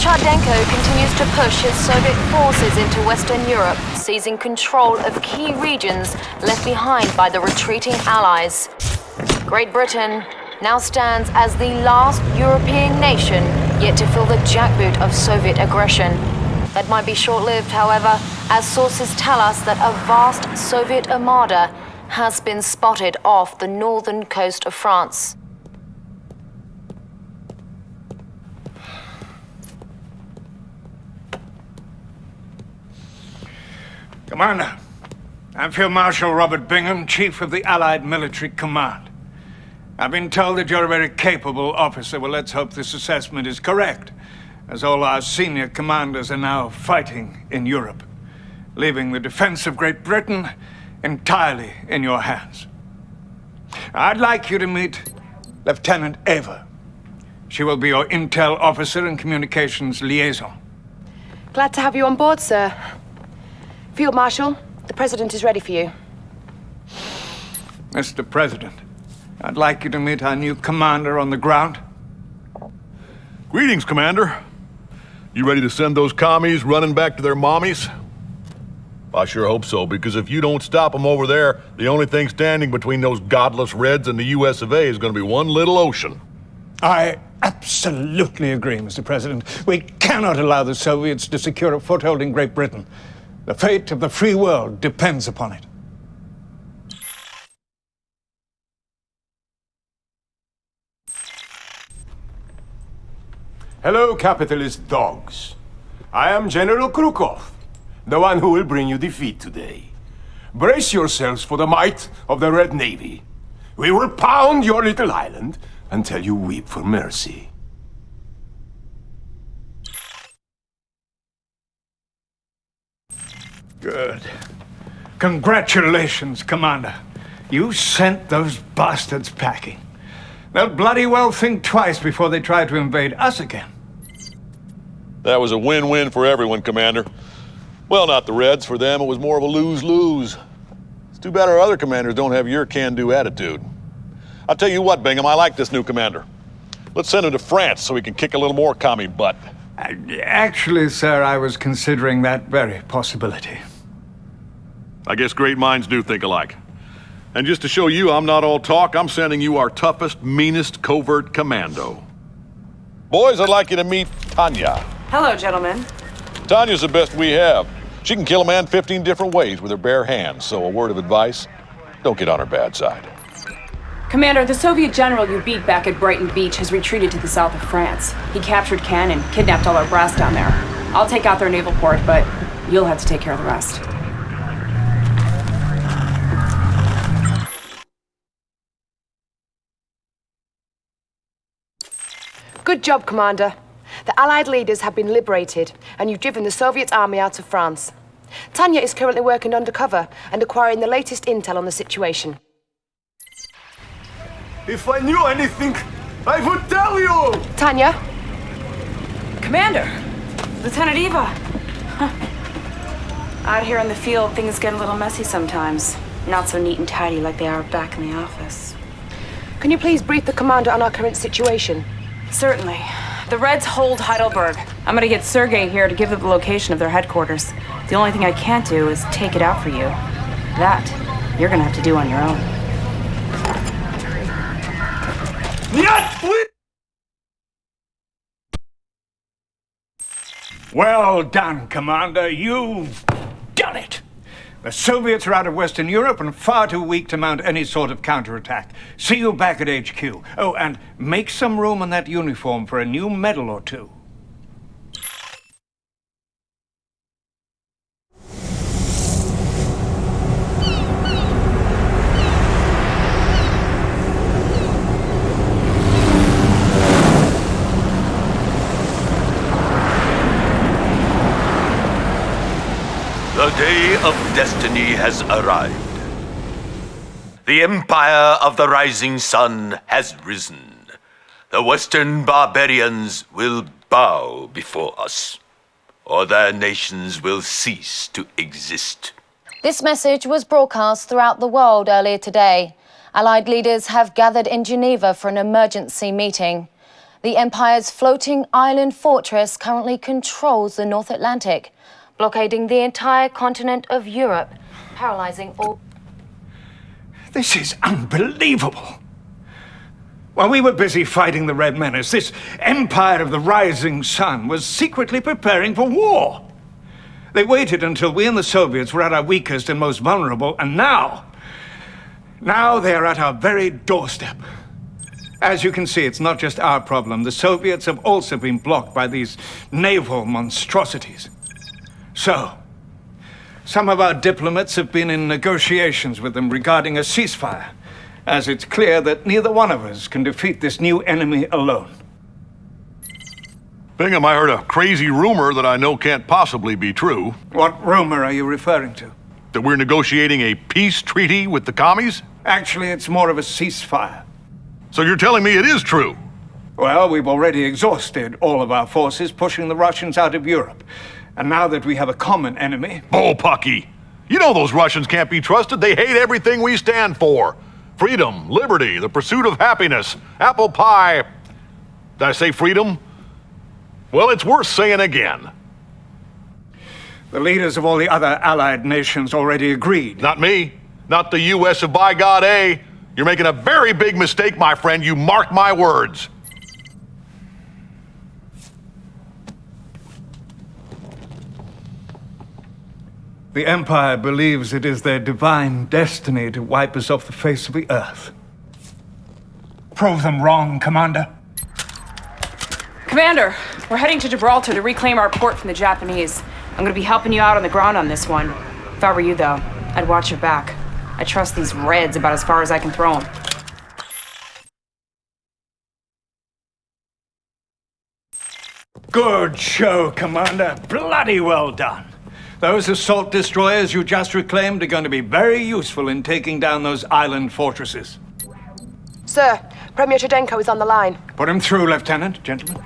Lukashenko continues to push his Soviet forces into Western Europe, seizing control of key regions left behind by the retreating Allies. Great Britain now stands as the last European nation yet to feel the jackboot of Soviet aggression. That might be short-lived, however, as sources tell us that a vast Soviet armada has been spotted off the northern coast of France. Commander, I'm Field Marshal Robert Bingham, Chief of the Allied Military Command. I've been told that you're a very capable officer. Well, let's hope this assessment is correct, as all our senior commanders are now fighting in Europe, leaving the defense of Great Britain entirely in your hands. I'd like you to meet Lieutenant Eva. She will be your intel officer and communications liaison. Glad to have you on board, sir. Field Marshal, the President is ready for you. Mr. President, I'd like you to meet our new commander on the ground. Greetings, Commander. You ready to send those commies running back to their mommies? I sure hope so, because if you don't stop them over there, the only thing standing between those godless Reds and the US of A is going to be one little ocean. I absolutely agree, Mr. President. We cannot allow the Soviets to secure a foothold in Great Britain. The fate of the free world depends upon it. Hello, capitalist dogs. I am General Krukov, the one who will bring you defeat today. Brace yourselves for the might of the Red Navy. We will pound your little island until you weep for mercy. Good. Congratulations, Commander. You sent those bastards packing. They'll bloody well think twice before they try to invade us again. That was a win-win for everyone, Commander. Well, not the Reds. For them, it was more of a lose-lose. It's too bad our other commanders don't have your can-do attitude. I'll tell you what, Bingham, I like this new commander. Let's send him to France so he can kick a little more commie butt. Actually, sir, I was considering that very possibility. I guess great minds do think alike. And just to show you I'm not all talk, I'm sending you our toughest, meanest covert commando. Boys, I'd like you to meet Tanya. Hello, gentlemen. Tanya's the best we have. She can kill a man 15 different ways with her bare hands, so a word of advice, don't get on her bad side. Commander, the Soviet general you beat back at Brighton Beach has retreated to the south of France. He captured Cannes and kidnapped all our brass down there. I'll take out their naval port, but you'll have to take care of the rest. Good job, Commander. The Allied leaders have been liberated, and you've driven the Soviet army out of France. Tanya is currently working undercover and acquiring the latest intel on the situation. If I knew anything, I would tell you! Tanya? Commander! Lieutenant Eva! Out here in the field, things get a little messy sometimes. Not so neat and tidy like they are back in the office. Can you please brief the Commander on our current situation? Certainly. The Reds hold Heidelberg. I'm gonna get Sergei here to give them the location of their headquarters. The only thing I can't do is take it out for you. That, you're gonna have to do on your own. Well done, Commander. You've done it. The Soviets are out of Western Europe and far too weak to mount any sort of counterattack. See you back at HQ. Oh, and make some room in that uniform for a new medal or two. The day of destiny has arrived. The empire of the rising sun has risen. The Western barbarians will bow before us, or their nations will cease to exist. This message was broadcast throughout the world earlier today. Allied leaders have gathered in Geneva for an emergency meeting. The Empire's floating island fortress currently controls the North Atlantic, blockading the entire continent of Europe, paralyzing all... This is unbelievable. While we were busy fighting the Red Menace, this Empire of the Rising Sun was secretly preparing for war. They waited until we and the Soviets were at our weakest and most vulnerable, and now they are at our very doorstep. As you can see, it's not just our problem. The Soviets have also been blocked by these naval monstrosities. So, some of our diplomats have been in negotiations with them regarding a ceasefire, as it's clear that neither one of us can defeat this new enemy alone. Bingham, I heard a crazy rumor that I know can't possibly be true. What rumor are you referring to? That we're negotiating a peace treaty with the commies? Actually, it's more of a ceasefire. So you're telling me it is true? Well, we've already exhausted all of our forces pushing the Russians out of Europe. And now that we have a common enemy... Bullpucky! You know those Russians can't be trusted. They hate everything we stand for. Freedom, liberty, the pursuit of happiness, apple pie. Did I say freedom? Well, it's worth saying again. The leaders of all the other allied nations already agreed. Not me. Not the U.S. of by God, eh? You're making a very big mistake, my friend. You mark my words. The Empire believes it is their divine destiny to wipe us off the face of the earth. Prove them wrong, Commander. Commander, we're heading to Gibraltar to reclaim our port from the Japanese. I'm gonna be helping you out on the ground on this one. If I were you, though, I'd watch your back. I trust these Reds about as far as I can throw them. Good show, Commander. Bloody well done. Those assault destroyers you just reclaimed are going to be very useful in taking down those island fortresses. Sir, Premier Chudenko is on the line. Put him through, Lieutenant. Gentlemen.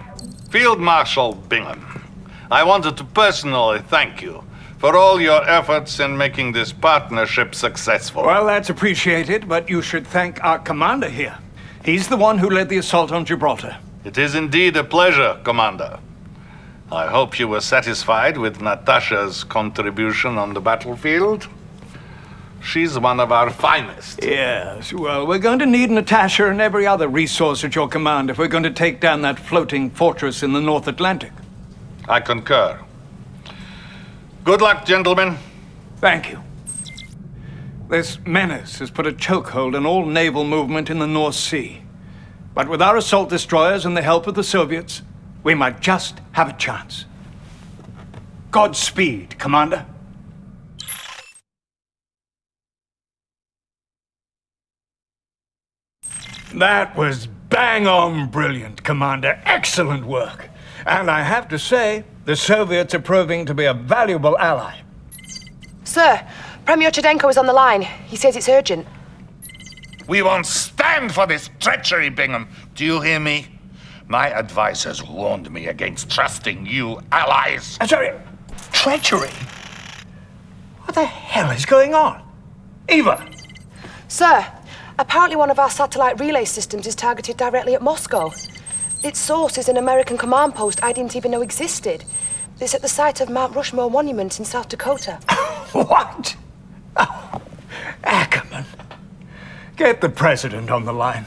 Field Marshal Bingham, I wanted to personally thank you for all your efforts in making this partnership successful. Well, that's appreciated, but you should thank our commander here. He's the one who led the assault on Gibraltar. It is indeed a pleasure, Commander. I hope you were satisfied with Natasha's contribution on the battlefield. She's one of our finest. Yes, well, we're going to need Natasha and every other resource at your command if we're going to take down that floating fortress in the North Atlantic. I concur. Good luck, gentlemen. Thank you. This menace has put a chokehold on all naval movement in the North Sea. But with our assault destroyers and the help of the Soviets, we might just have a chance. Godspeed, Commander. That was bang on brilliant, Commander. Excellent work. And I have to say, the Soviets are proving to be a valuable ally. Sir, Premier Chudenko is on the line. He says it's urgent. We won't stand for this treachery, Bingham. Do you hear me? My advisors warned me against trusting you allies. Sorry, treachery? What the hell is going on? Eva! Sir, apparently one of our satellite relay systems is targeted directly at Moscow. Its source is an American command post I didn't even know existed. It's at the site of Mount Rushmore Monument in South Dakota. What? Oh, Ackerman. Get the president on the line.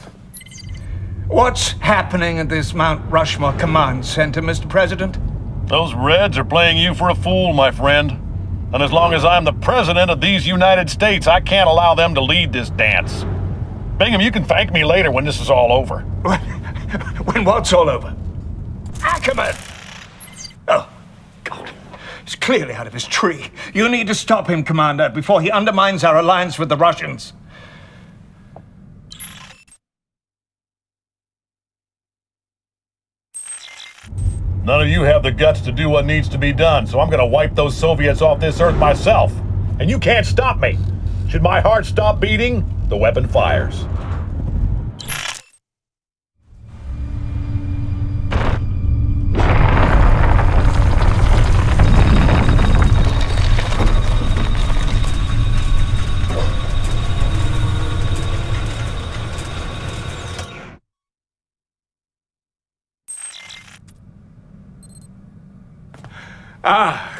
What's happening at this Mount Rushmore Command Center, Mr. President? Those Reds are playing you for a fool, my friend. And as long as I'm the president of these United States, I can't allow them to lead this dance. Bingham, you can thank me later when this is all over. When what's all over? Ackerman! Oh, God. He's clearly out of his tree. You need to stop him, Commander, before he undermines our alliance with the Russians. None of you have the guts to do what needs to be done, so I'm gonna wipe those Soviets off this earth myself. And you can't stop me. Should my heart stop beating, the weapon fires.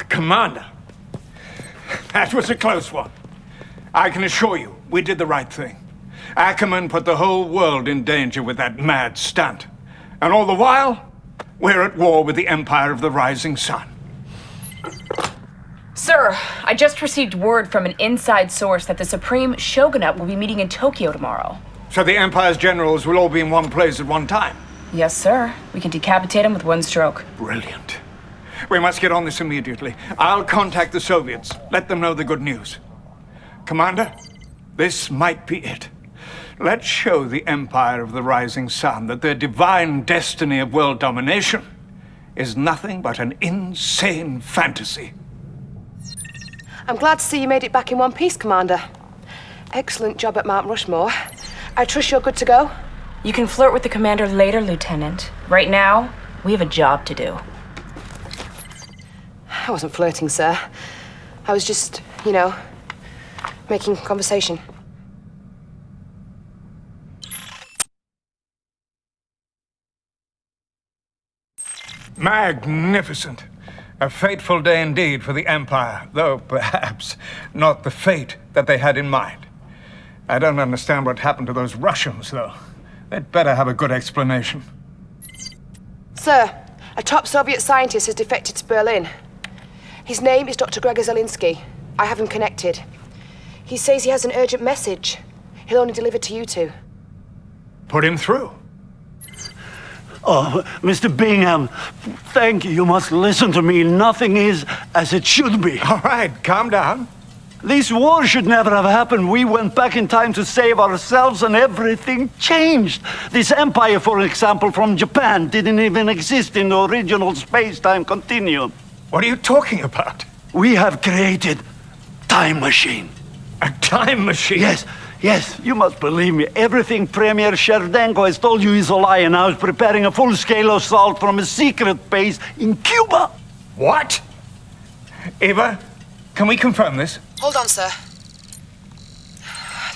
Commander. That was a close one. I can assure you, we did the right thing. Ackerman put the whole world in danger with that mad stunt. And all the while, we're at war with the Empire of the Rising Sun. Sir, I just received word from an inside source that the Supreme Shogunate will be meeting in Tokyo tomorrow. So the Empire's generals will all be in one place at one time? Yes, sir. We can decapitate them with one stroke. Brilliant. We must get on this immediately. I'll contact the Soviets. Let them know the good news. Commander, this might be it. Let's show the Empire of the Rising Sun that their divine destiny of world domination is nothing but an insane fantasy. I'm glad to see you made it back in one piece, Commander. Excellent job at Mount Rushmore. I trust you're good to go? You can flirt with the commander later, Lieutenant. Right now, we have a job to do. I wasn't flirting, sir. I was just, making conversation. Magnificent. A fateful day indeed for the Empire, though perhaps not the fate that they had in mind. I don't understand what happened to those Russians, though. They'd better have a good explanation. Sir, a top Soviet scientist has defected to Berlin. His name is Dr. Gregor Zelinsky. I have him connected. He says he has an urgent message. He'll only deliver to you two. Put him through. Oh, Mr. Bingham, thank you. You must listen to me. Nothing is as it should be. All right, calm down. This war should never have happened. We went back in time to save ourselves and everything changed. This empire, for example, from Japan, didn't even exist in the original space-time continuum. What are you talking about? We have created time machine. A time machine? Yes, you must believe me. Everything Premier Sherdenko has told you is a lie, and now is preparing a full-scale assault from a secret base in Cuba. What? Eva, can we confirm this? Hold on, sir.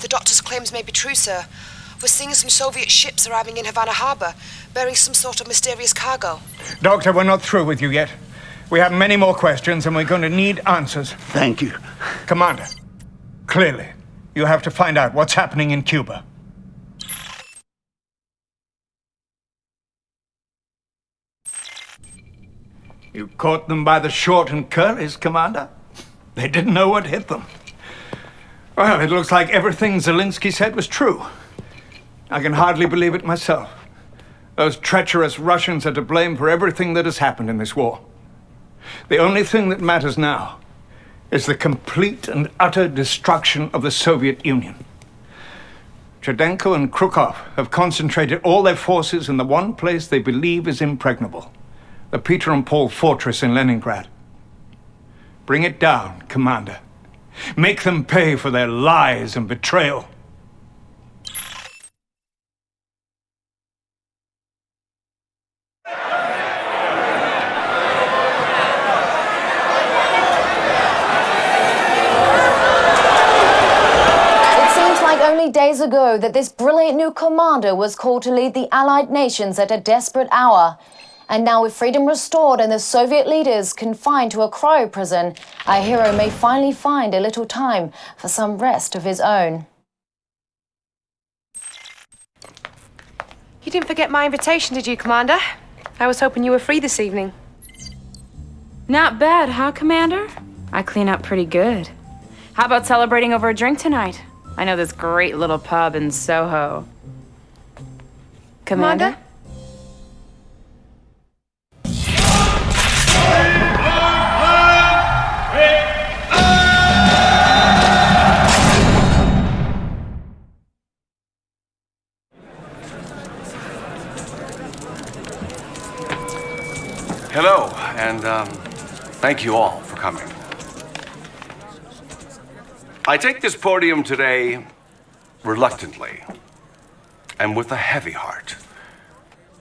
The doctor's claims may be true, sir. We're seeing some Soviet ships arriving in Havana Harbor, bearing some sort of mysterious cargo. Doctor, we're not through with you yet. We have many more questions, and we're going to need answers. Thank you. Commander, clearly, you have to find out what's happening in Cuba. You caught them by the short and curlies, Commander. They didn't know what hit them. Well, it looks like everything Zelinsky said was true. I can hardly believe it myself. Those treacherous Russians are to blame for everything that has happened in this war. The only thing that matters now is the complete and utter destruction of the Soviet Union. Cherdenko and Krukov have concentrated all their forces in the one place they believe is impregnable, the Peter and Paul fortress in Leningrad. Bring it down, Commander. Make them pay for their lies and betrayal. Days ago that this brilliant new commander was called to lead the Allied nations at a desperate hour. And now with freedom restored and the Soviet leaders confined to a cryo prison, our hero may finally find a little time for some rest of his own. You didn't forget my invitation, did you, Commander? I was hoping you were free this evening. Not bad, huh, Commander? I clean up pretty good. How about celebrating over a drink tonight? I know this great little pub in Soho. Commander? Hello, and thank you all for coming. I take this podium today reluctantly and with a heavy heart.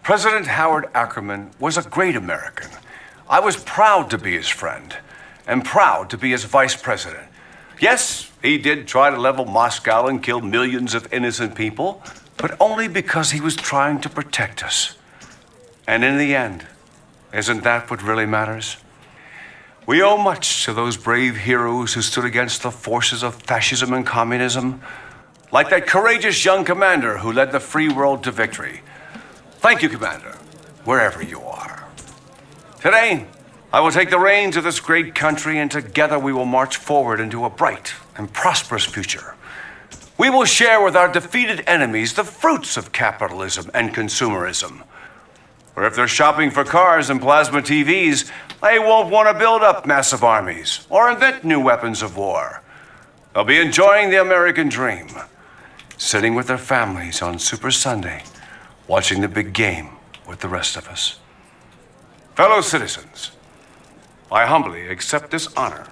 President Howard Ackerman was a great American. I was proud to be his friend and proud to be his vice president. Yes, he did try to level Moscow and kill millions of innocent people, but only because he was trying to protect us. And in the end, isn't that what really matters? We owe much to those brave heroes who stood against the forces of fascism and communism, like that courageous young commander who led the free world to victory. Thank you, Commander, wherever you are. Today, I will take the reins of this great country, and together we will march forward into a bright and prosperous future. We will share with our defeated enemies the fruits of capitalism and consumerism. Or if they're shopping for cars and plasma TVs, they won't want to build up massive armies or invent new weapons of war. They'll be enjoying the American dream, sitting with their families on Super Sunday, watching the big game with the rest of us. Fellow citizens, I humbly accept this honor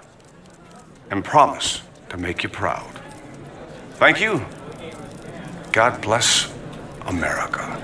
and promise to make you proud. Thank you. God bless America.